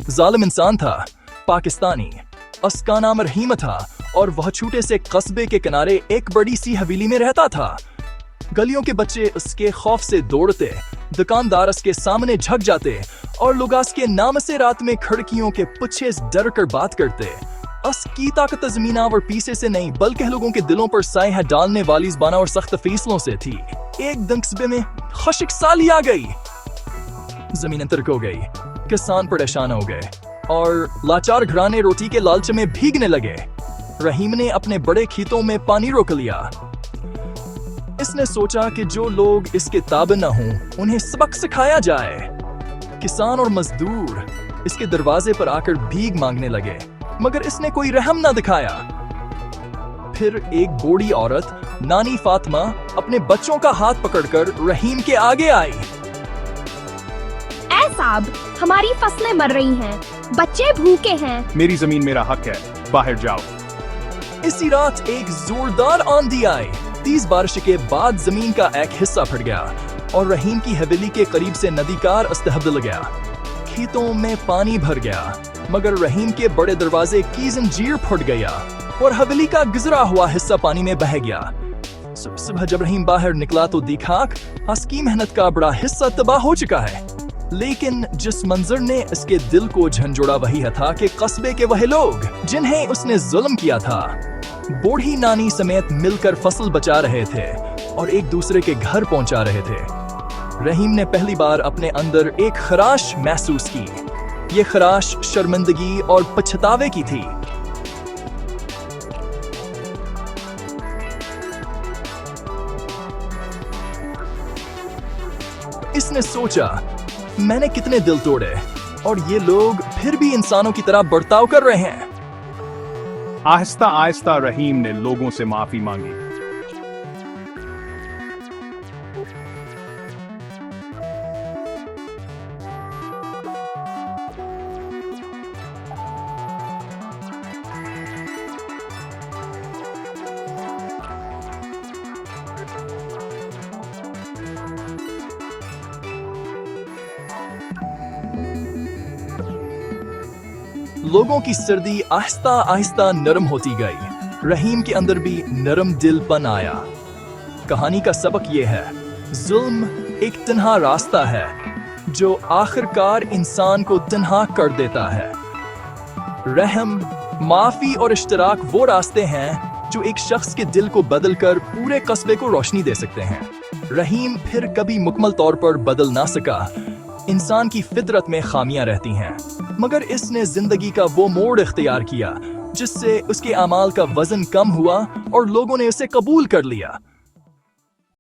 जालिम इंसान था, पाकिस्तानी। उसका नाम रहीम था और वह छोटे से कस्बे के किनारे एक बड़ी सी हवेली में रहता था। गलियों के बच्चे उसके खौफ से दौड़ते, दुकानदार उसके सामने झक जाते और लोग उसके नाम से रात में खिड़कियों के पीछे डर कर बात करते। उसकी ताकत ज़मीना और पीछे से नहीं बल्कि लोगों के दिलों पर साया डालने वाली ज़बाना और सख्त फैसलों से थी। एक दिन कस्बे में खुशक साली आ गई, जमीन तर्क हो गई, किसान परेशान हो गए और लाचार घराने रोटी के लालच में भीगने लगे। रहीम ने अपने बड़े खेतों में पानी रोक लिया। इसने सोचा कि जो लोग इसके ताबे न हों उन्हें सबक सिखाया जाए। किसान और मजदूर इसके दरवाजे पर आकर भीख मांगने लगे, मगर इसने कोई रहम न दिखाया। फिर एक बूढ़ी औरत नानी फातिमा अपने बच्चों का हाथ पकड़कर रहीम के आगे आई। ऐ साहब, हमारी फसलें मर रही हैं, बच्चे भूखे हैं। मेरी जमीन मेरा हक है, बाहर जाओ। इसी रात एक जोरदार आंधी आई। तेज बारिश के बाद जमीन का एक हिस्सा फट गया और रहीम की हवेली के करीब से नदीकार अस्तहब्दल गया। खेतों में पानी भर गया, मगर रहीम के बड़े दरवाजे की जंजीर फट गया और हवेली का गुजरा हुआ हिस्सा पानी में बह गया। सुबह जब रहीम बाहर निकला तो देखा उसकी मेहनत का बड़ा हिस्सा तबाह हो चुका है। लेकिन जिस मंजर ने इसके दिल को झंझोड़ा वही था कि कस्बे के वही लोग जिन्हें उसने जुल्म किया था, बूढ़ी नानी समेत मिलकर फसल बचा रहे थे और एक दूसरे के घर पहुंचा रहे थे। रहीम ने पहली बार अपने अंदर एक खराश महसूस की। ये खराश शर्मिंदगी और पछतावे की थी। इसने सोचा, मैंने कितने दिल तोड़े और ये लोग फिर भी इंसानों की तरह बर्ताव कर रहे हैं। आहिस्ता आहिस्ता रहीम ने लोगों से माफी मांगी। लोगों की सर्दी आहिस्ता आहिस्ता नरम होती गई। रहीम के अंदर भी नरम दिलपन आया। कहानी का सबक ये है, जुल्म एक तन्हा रास्ता है जो आखिरकार इंसान को तन्हा कर देता है। रहम, माफी और इश्तराक वो रास्ते हैं जो एक शख्स के दिल को बदल कर पूरे कस्बे को रोशनी दे सकते हैं। रहीम फिर कभी मुकम्मल तौर पर बदल ना सका। इंसान की फितरत में खामियां रहती हैं, मगर इसने जिंदगी का वो मोड़ इख्तियार किया जिससे उसके अमाल का वजन कम हुआ और लोगों ने उसे कबूल कर लिया।